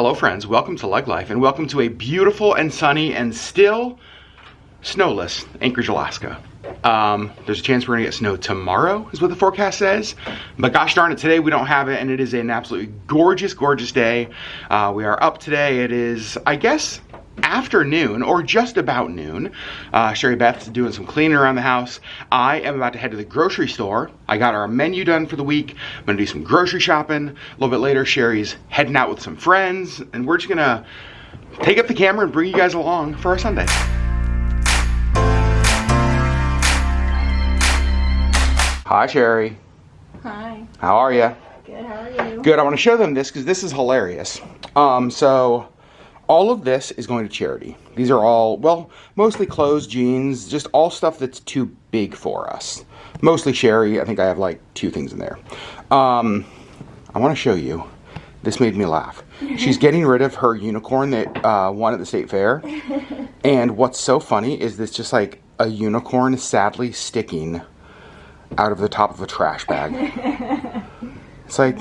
Hello friends, welcome to LeggLife and welcome to a beautiful and sunny and still snowless Anchorage, Alaska. There's a chance we're gonna get snow tomorrow is what the forecast says, but gosh darn it, today we don't have it and it is an absolutely gorgeous, gorgeous day. We are up today. It is, I guess, afternoon or just about noon. Sherri Beth's doing some cleaning around the house. I am about to head to the grocery store. I got our menu done for the week. I'm gonna do some grocery shopping. A little bit later, Sherri's heading out with some friends and we're just gonna take up the camera and bring you guys along for our Sunday. Hi Sherri. Hi. How are you? Good, how are you? Good, I wanna show them this because this is hilarious. So all of this is going to charity. These are all, well, mostly clothes, jeans, just all stuff that's too big for us. Mostly Sherri. I think I have like 2 things in there. I want to show you. This made me laugh. She's getting rid of her unicorn that won at the state fair. And what's so funny is this just like a unicorn sadly sticking out of the top of a trash bag. It's like,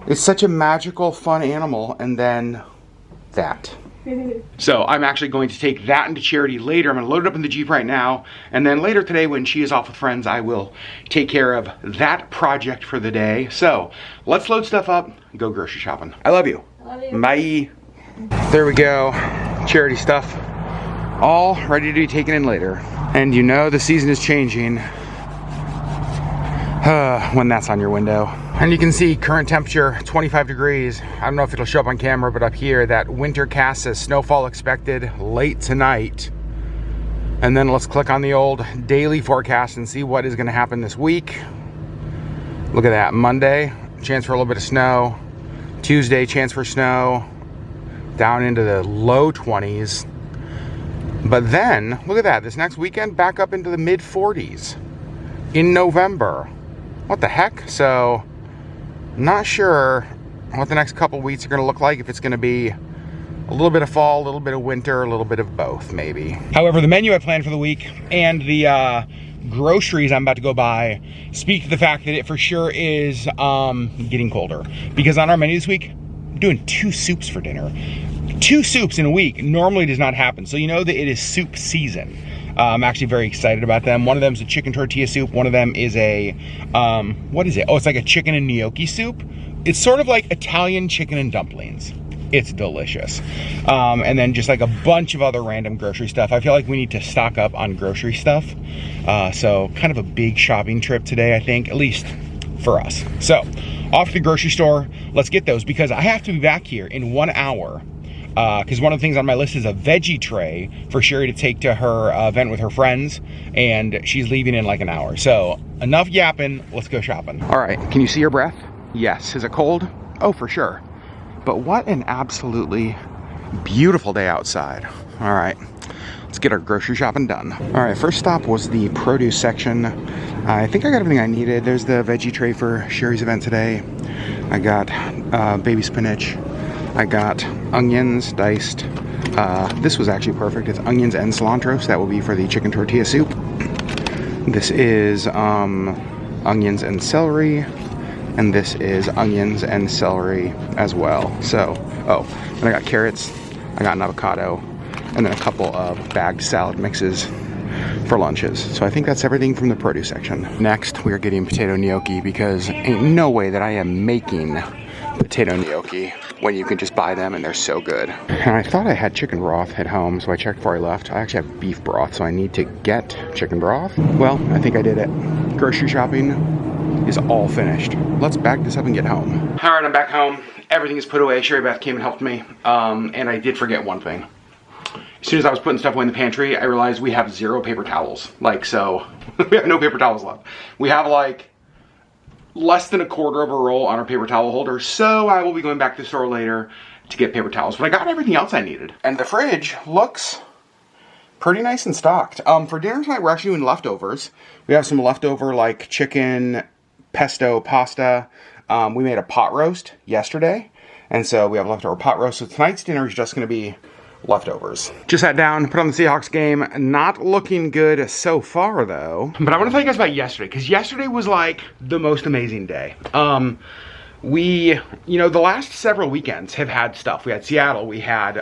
it's such a magical, fun animal, and then that. So I'm actually going to take that into charity later. I'm going to load it up in the Jeep right now, and then later today when she is off with friends, I will take care of that project for the day. So let's load stuff up and go grocery shopping. I love you. Love you. Bye. There we go. Charity stuff all ready to be taken in later. And you know the season is changing when that's on your window. And you can see current temperature 25 degrees. I don't know if it'll show up on camera, but up here that winter cast says snowfall expected late tonight. And then let's click on the old daily forecast and see what is going to happen this week. Look at that. Monday, chance for a little bit of snow. Tuesday, chance for snow down into the low 20s. But then look at that, this next weekend back up into the mid 40s in November. What the heck? So not sure what the next couple weeks are going to look like, if it's going to be a little bit of fall, a little bit of winter, a little bit of both maybe. However, the menu I planned for the week and the groceries I'm about to go buy speak to the fact that it for sure is getting colder, because on our menu this week I'm doing 2 soups for dinner. 2 soups in a week normally does not happen, so you know that it is soup season. I'm actually very excited about them. One of them is a chicken tortilla soup. One of them is a, what is it? Oh, it's like a chicken and gnocchi soup. It's sort of like Italian chicken and dumplings. It's delicious. And then just like a bunch of other random grocery stuff. I feel like we need to stock up on grocery stuff. So kind of a big shopping trip today, I think, at least for us. So off to the grocery store. Let's get those because I have to be back here in 1 hour. Because one of the things on my list is a veggie tray for Sherri to take to her event with her friends, and she's leaving in like an hour. So enough yapping, let's go shopping. All right, can you see your breath? Yes. Is it cold? Oh, for sure. But what an absolutely beautiful day outside. All right, let's get our grocery shopping done. All right, first stop was the produce section. I think I got everything I needed. There's the veggie tray for Sherri's event today. I got baby spinach. I got onions diced. This was actually perfect. It's onions and cilantro, so that will be for the chicken tortilla soup. This is onions and celery, and this is onions and celery as well. So, oh, and I got carrots, I got an avocado, and then a couple of bagged salad mixes for lunches. So I think that's everything from the produce section. Next, we are getting potato gnocchi because ain't no way that I am making potato gnocchi when you can just buy them and they're so good. And I thought I had chicken broth at home, so I checked before I left. I actually have beef broth, so I need to get chicken broth. Well, I think I did it. Grocery shopping is all finished. Let's back this up and get home. All right, I'm back home. Everything is put away. Sherri Beth came and helped me. And I did forget one thing. As soon as I was putting stuff away in the pantry, I realized we have 0 paper towels. Like, so we have no paper towels left. We have like less than 1/4 of a roll on our paper towel holder, so I will be going back to the store later to get paper towels, but I got everything else I needed. And the fridge looks pretty nice and stocked. For dinner tonight, we're actually doing leftovers. We have some leftover like chicken, pesto, pasta. We made a pot roast yesterday, and so we have leftover pot roast, so tonight's dinner is just gonna be leftovers. Just sat down, put on the Seahawks game. Not looking good so far though. But I want to tell you guys about yesterday, because yesterday was like the most amazing day. we, you know, the last several weekends have had stuff. We had Seattle, we had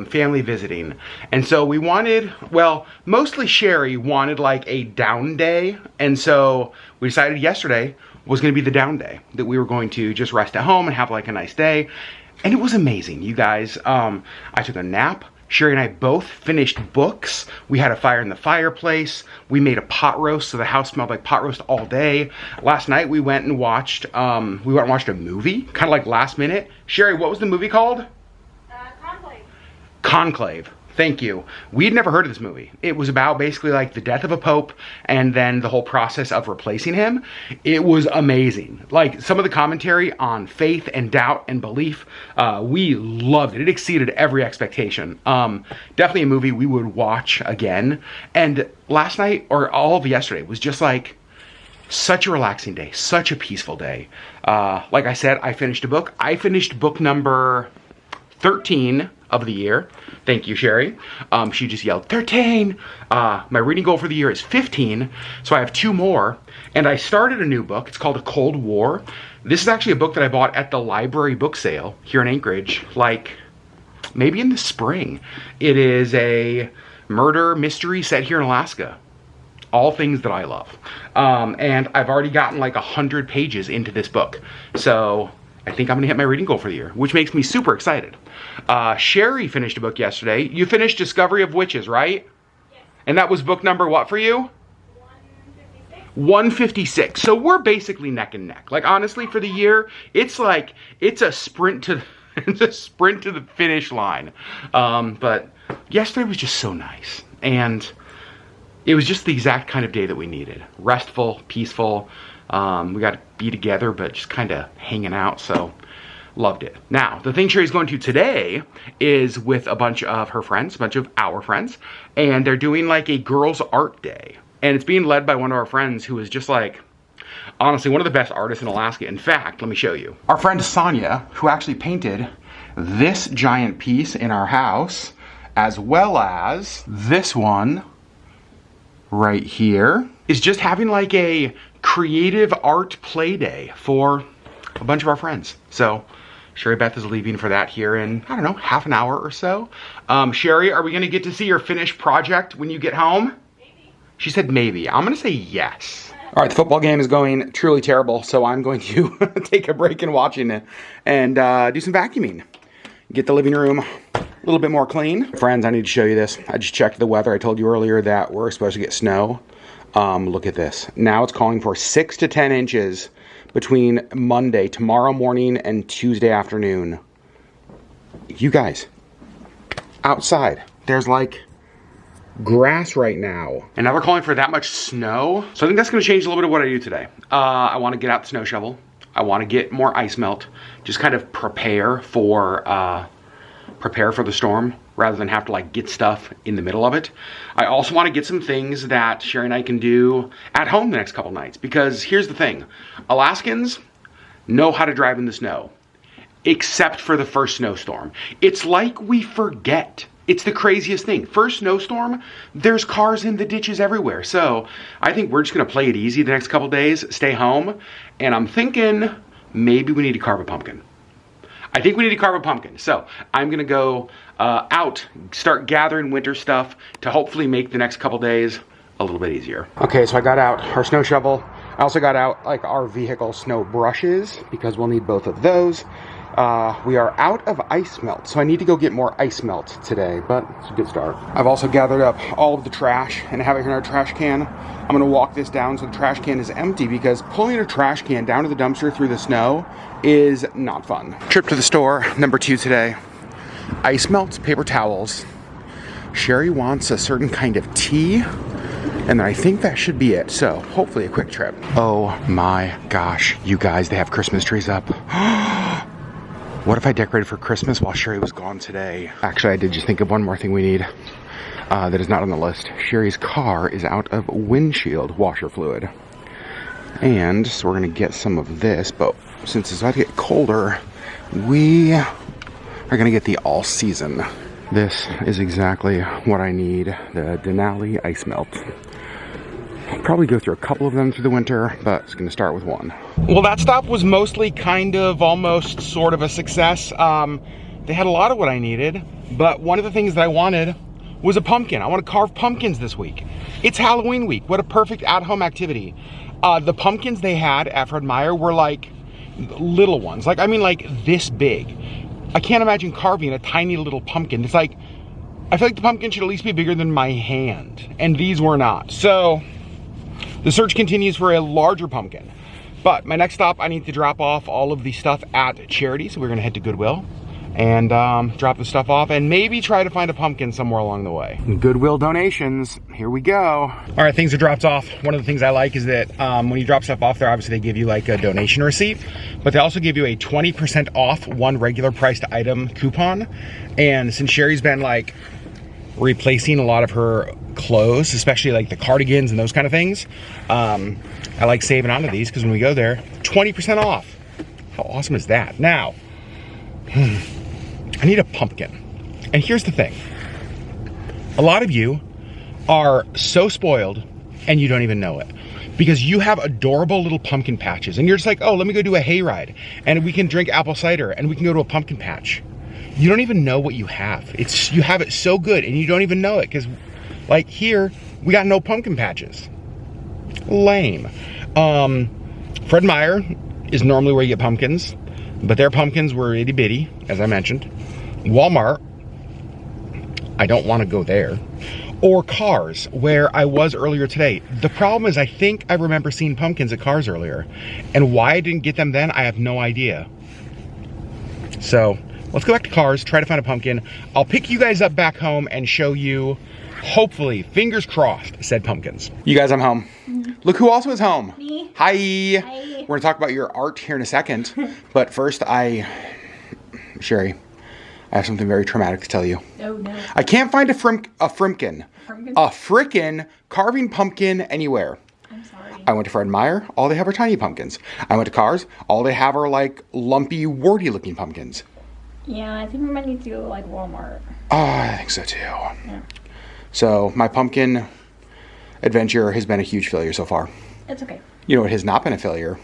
family visiting. And so we wanted, well, mostly Sherri wanted like a down day. And so we decided yesterday was gonna be the down day, that we were going to just rest at home and have like a nice day. And it was amazing, you guys. I took a nap. Sherri and I both finished books. We had a fire in the fireplace. We made a pot roast, so the house smelled like pot roast all day. Last night we went and watched a movie, kind of like last minute. Sherri, what was the movie called? Conclave. Conclave. Thank you. We'd never heard of this movie. It was about basically like the death of a pope and then the whole process of replacing him. It was amazing. Like some of the commentary on faith and doubt and belief, we loved it. It exceeded every expectation. Definitely a movie we would watch again. And last night, or all of yesterday, was just like such a relaxing day, such a peaceful day. Like I said, I finished a book. I finished book number 13 of the year. Thank you, Sherri. She just yelled 13. My reading goal for the year is 15, so I have 2 more. And I started a new book. It's called A Cold War. This is actually a book that I bought at the library book sale here in Anchorage, like maybe in the spring. It is a murder mystery set here in Alaska. All things that I love. And I've already gotten like 100 pages into this book. So I think I'm gonna hit my reading goal for the year, which makes me super excited. Sherri finished a book yesterday. You finished Discovery of Witches, right? Yes. And that was book number what for you? 156. 156. So we're basically neck and neck. Like honestly, for the year, it's like, it's a sprint to the finish line. But yesterday was just so nice. And it was just the exact kind of day that we needed. Restful, peaceful. We got to be together, but just kind of hanging out, so loved it. Now, the thing Sherri's going to today is with a bunch of her friends, a bunch of our friends, and they're doing like a girls' art day. And it's being led by one of our friends who is just like, honestly, one of the best artists in Alaska. In fact, let me show you. Our friend Sonia, who actually painted this giant piece in our house, as well as this one right here, is just having like a creative art play day for a bunch of our friends. So Sherri Beth is leaving for that here in, I don't know, half an hour or so. Sherri, are we gonna get to see your finished project when you get home? Maybe. She said maybe. I'm gonna say yes. All right, the football game is going truly terrible, so I'm going to take a break in watching it and do some vacuuming. Get the living room a little bit more clean. Friends, I need to show you this. I just checked the weather. I told you earlier that we're supposed to get snow. Look at this. Now it's calling for 6 to 10 inches between Monday, tomorrow morning, and Tuesday afternoon. You guys, outside, there's like grass right now. And now we're calling for that much snow. So I think that's gonna change a little bit of what I do today. I wanna get out the snow shovel. I wanna get more ice melt. Just kind of prepare for the storm rather than have to like get stuff in the middle of it. I also want to get some things that Sherri and I can do at home the next couple nights, because here's the thing. Alaskans know how to drive in the snow, except for the first snowstorm. It's like we forget. It's the craziest thing. First snowstorm, there's cars in the ditches everywhere. So I think we're just gonna play it easy the next couple days, stay home, and I'm thinking maybe we need to carve a pumpkin. I think we need to carve a pumpkin. So I'm gonna go out, start gathering winter stuff to hopefully make the next couple days a little bit easier. Okay, so I got out our snow shovel. I also got out like our vehicle snow brushes because we'll need both of those. We are out of ice melt, so I need to go get more ice melt today, but it's a good start. I've also gathered up all of the trash and have it in our trash can. I'm gonna walk this down so the trash can is empty, because pulling a trash can down to the dumpster through the snow is not fun. Trip to the store, number 2 today. Ice melt, paper towels. Sherri wants a certain kind of tea, and I think that should be it. So hopefully a quick trip. Oh my gosh, you guys, they have Christmas trees up. What if I decorated for Christmas while Sherri was gone today? Actually, I did just think of one more thing we need that is not on the list. Sherri's car is out of windshield washer fluid. And so we're gonna get some of this, but since it's about to get colder, we are gonna get the all season. This is exactly what I need, the Denali ice melt. Probably go through a couple of them through the winter, but it's gonna start with one. Well, that stop was mostly kind of almost sort of a success. They had a lot of what I needed, but one of the things that I wanted was a pumpkin. I want to carve pumpkins this week. It's Halloween week. What a perfect at-home activity. The pumpkins they had at Fred Meyer were like little ones. Like, I mean, like this big. I can't imagine carving a tiny little pumpkin. It's like, I feel like the pumpkin should at least be bigger than my hand, and these were not. So the search continues for a larger pumpkin. But my next stop, I need to drop off all of the stuff at charity. So we're gonna head to Goodwill and drop the stuff off and maybe try to find a pumpkin somewhere along the way. Goodwill donations, here we go. All right, things are dropped off. One of the things I like is that when you drop stuff off there, obviously they give you like a donation receipt, but they also give you a 20% off one regular priced item coupon. And since Sherri's been like replacing a lot of her clothes, especially like the cardigans and those kind of things, I like saving onto these because when we go there, 20% off. How awesome is that? Now, I need a pumpkin. And here's the thing. A lot of you are so spoiled and you don't even know it because you have adorable little pumpkin patches and you're just like, oh, let me go do a hayride and we can drink apple cider and we can go to a pumpkin patch. You don't even know what you have. You have it so good and you don't even know it because like here, we got no pumpkin patches. Lame. Fred Meyer is normally where you get pumpkins, but their pumpkins were itty bitty, as I mentioned. Walmart, I don't want to go there. Or Cars, where I was earlier today. The problem is I think I remember seeing pumpkins at Cars earlier. And why I didn't get them then, I have no idea. So let's go back to Cars, try to find a pumpkin. I'll pick you guys up back home and show you, hopefully, fingers crossed, said pumpkins. You guys, I'm home. Look who also is home. Me. Hi. Hi. We're gonna talk about your art here in a second. But first, Sherri, I have something very traumatic to tell you. Oh no. I can't find a frickin' carving pumpkin anywhere. I'm sorry. I went to Fred Meyer, all they have are tiny pumpkins. I went to Cars, all they have are like lumpy, warty looking pumpkins. Yeah, I think we might need to go to like Walmart. Oh, I think so too. Yeah. So my pumpkin adventure has been a huge failure so far. It's okay. You know what has not been a failure?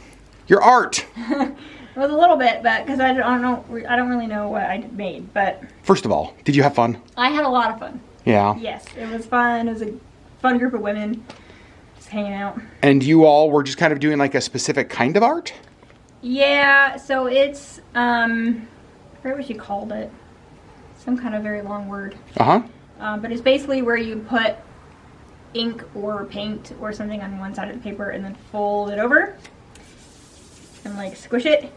Your art! It was a little bit, but because I don't really know what I made, but First of all, did you have fun? I had a lot of fun. Yeah. Yes, it was fun. It was a fun group of women just hanging out. And you all were just kind of doing like a specific kind of art? Yeah, so it's I forget what she called it. Some kind of very long word. Uh-huh. But it's basically where you put ink or paint or something on one side of the paper and then fold it over and like squish it.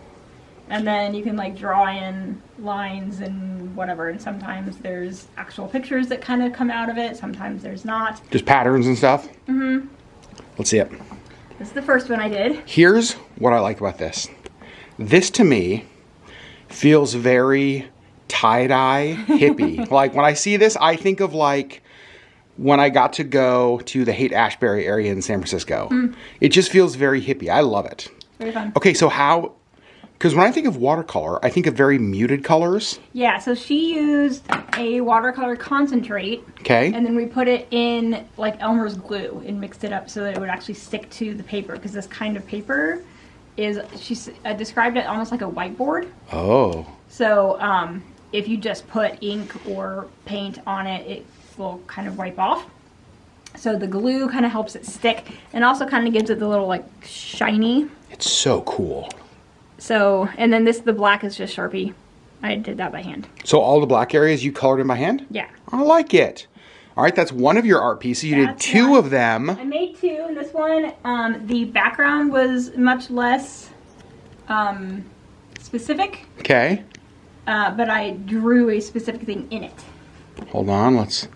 And then you can like draw in lines and whatever. And sometimes there's actual pictures that kind of come out of it. Sometimes there's not. Just patterns and stuff? Mm-hmm. Let's see it. This is the first one I did. Here's what I like about this. This to me feels very tie-dye hippie. Like when I see this, I think of like when I got to go to the Haight-Ashbury area in San Francisco. It just feels very hippie. I love it. Very fun. Okay, so because when I think of watercolor, I think of very muted colors. Yeah, so she used a watercolor concentrate. Okay. And then we put it in like Elmer's glue and mixed it up so that it would actually stick to the paper. Because this kind of paper is, she described it almost like a whiteboard. Oh. So if you just put ink or paint on it, it will kind of wipe off. So the glue kind of helps it stick and also kind of gives it the little like shiny. It's so cool. So, and then the black is just Sharpie. I did that by hand. So all the black areas you colored in by hand? Yeah. I like it. All right, that's one of your art pieces. You did two of them. I made two, and this one, the background was much less specific. Okay. But I drew a specific thing in it. Hold on, let's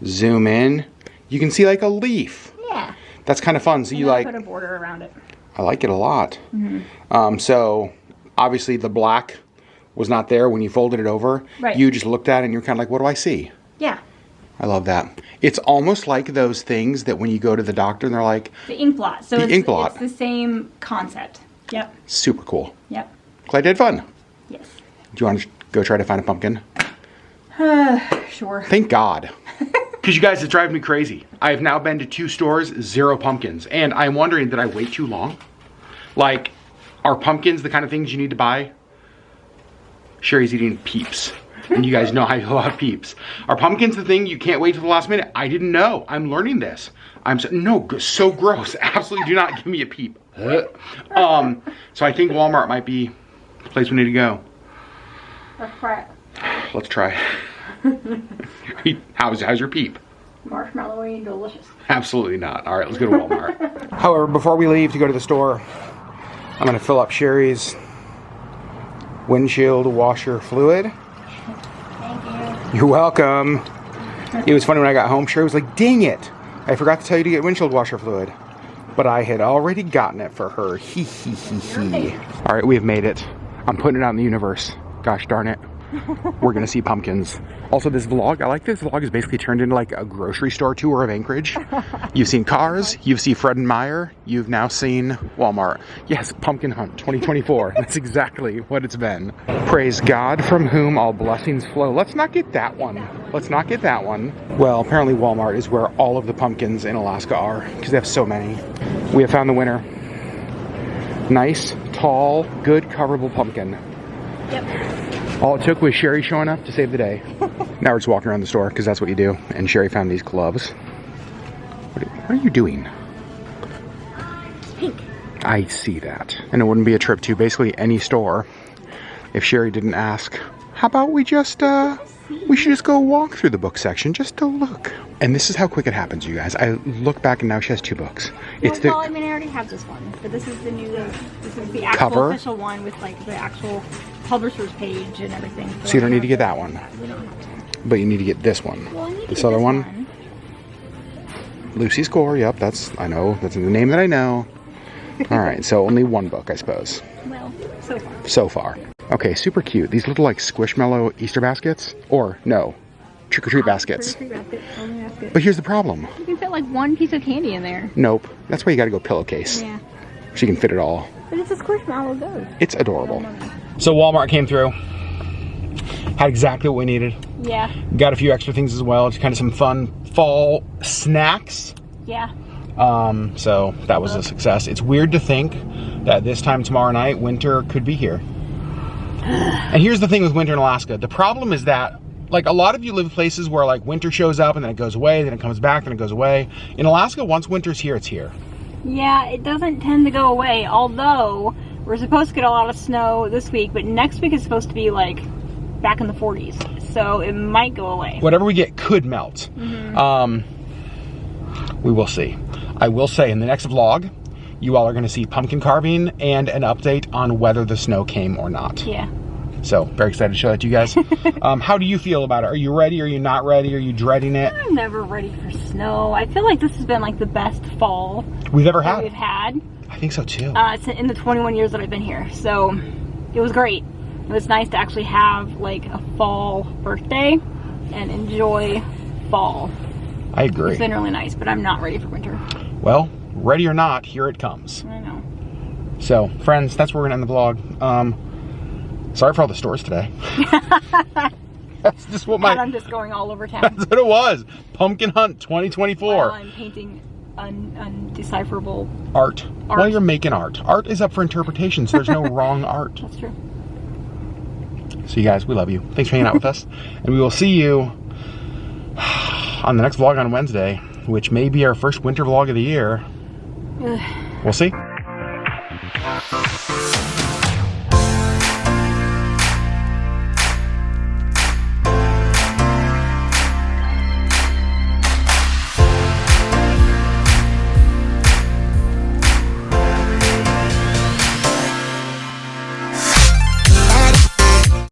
zoom in. You can see like a leaf. Yeah. That's kind of fun. So you like, put a border around it. I like it a lot. So obviously the black was not there when you folded it over. Right. You just looked at it and you're kind of like, what do I see? Yeah. I love that. It's almost like those things that when you go to the doctor and they're like... The ink blot. So it's the same concept. Yep. Super cool. Yep. Glad you had fun. Yes. Do you want to go try to find a pumpkin? Sure. Thank God. Because you guys, it's driving me crazy. I have now been to 2 stores, 0 pumpkins. And I'm wondering, did I wait too long? Like, are pumpkins the kind of things you need to buy? Sherri's eating Peeps. And you guys know I love Peeps. Are pumpkins the thing you can't wait till the last minute? I didn't know. I'm learning this. So gross. Absolutely do not give me a Peep. So I think Walmart might be the place we need to go. Let's try it. Let's try it. How's your Peep? Marshmallowy and delicious. Absolutely not. All right, let's go to Walmart. However, before we leave to go to the store, I'm gonna fill up Sherri's windshield washer fluid. Thank you. You're welcome. It was funny when I got home, Sherri was like, dang it, I forgot to tell you to get windshield washer fluid. But I had already gotten it for her. Hee hee hee hee. All right, we have made it. I'm putting it out in the universe. Gosh darn it. We're gonna see pumpkins. Also, this vlog, I like this vlog is basically turned into like a grocery store tour of Anchorage. You've seen cars, you've seen Fred and Meyer, you've now seen Walmart. Yes, Pumpkin Hunt 2024. That's exactly what it's been. Praise God from whom all blessings flow. Let's not get that one. Let's not get that one. Well, apparently Walmart is where all of the pumpkins in Alaska are because they have so many. We have found the winner. Nice, tall, good coverable pumpkin. Yep. All it took was Sherri showing up to save the day. Now we're just walking around the store because that's what you do. And Sherri found these gloves. What are you doing? Pink. I see that. And it wouldn't be a trip to basically any store if Sherri didn't ask, how about we just, we should just go walk through the book section just to look. And this is how quick it happens, you guys. I look back and now she has 2 books. It's well, I mean, I already have this one, but this is the new, this is the actual cover? official one with like the actual publisher's page and everything. So you don't need to get that one. We don't have to. But you need to get this one. Well, I need to This get other this one. Lucy's Score, yep, I know, that's the name that I know. All right, so only 1 book, I suppose. Well, so far. So far. Okay, super cute. These little like Squishmallow Easter baskets, or no, trick-or-treat baskets. Trick-or-treat basket, only basket. But here's the problem. You can fit like 1 piece of candy in there. Nope, that's why you gotta go pillowcase. Yeah. So you can fit it all. But it's a Squishmallow ghost. It's adorable. So Walmart came through. Had exactly what we needed. Yeah. Got a few extra things as well. Just kind of some fun fall snacks. Yeah. So that was a success. It's weird to think that this time tomorrow night, winter could be here. And here's the thing with winter in Alaska. The problem is that, like, a lot of you live places where, like, winter shows up and then it goes away, then it comes back, then it goes away. In Alaska, once winter's here, it's here. Yeah, it doesn't tend to go away, although we're supposed to get a lot of snow this week, but next week is supposed to be, like, back in the 40s. So it might go away. Whatever we get could melt. Mm-hmm. We will see. I will say, in the next vlog, you all are going to see pumpkin carving and an update on whether the snow came or not. Yeah. So, very excited to show that to you guys. How do you feel about it? Are you ready? Are you not ready? Are you dreading it? I'm never ready for snow. I feel like this has been like the best fall we've ever had. We've had. I think so too. It's in the 21 years that I've been here. So, it was great. It was nice to actually have like a fall birthday and enjoy fall. I agree. It's been really nice, but I'm not ready for winter. Well, ready or not, here it comes. I know. So, friends, that's where we're going to end the vlog. Sorry for all the stores today. That's just what I'm just going all over town. That's what it was. Pumpkin Hunt 2024. While I'm painting undecipherable art. Well, you're making art. Art is up for interpretation, so there's no wrong art. That's true. So you guys, we love you. Thanks for hanging out with us. And we will see you on the next vlog on Wednesday, which may be our first winter vlog of the year. We'll see.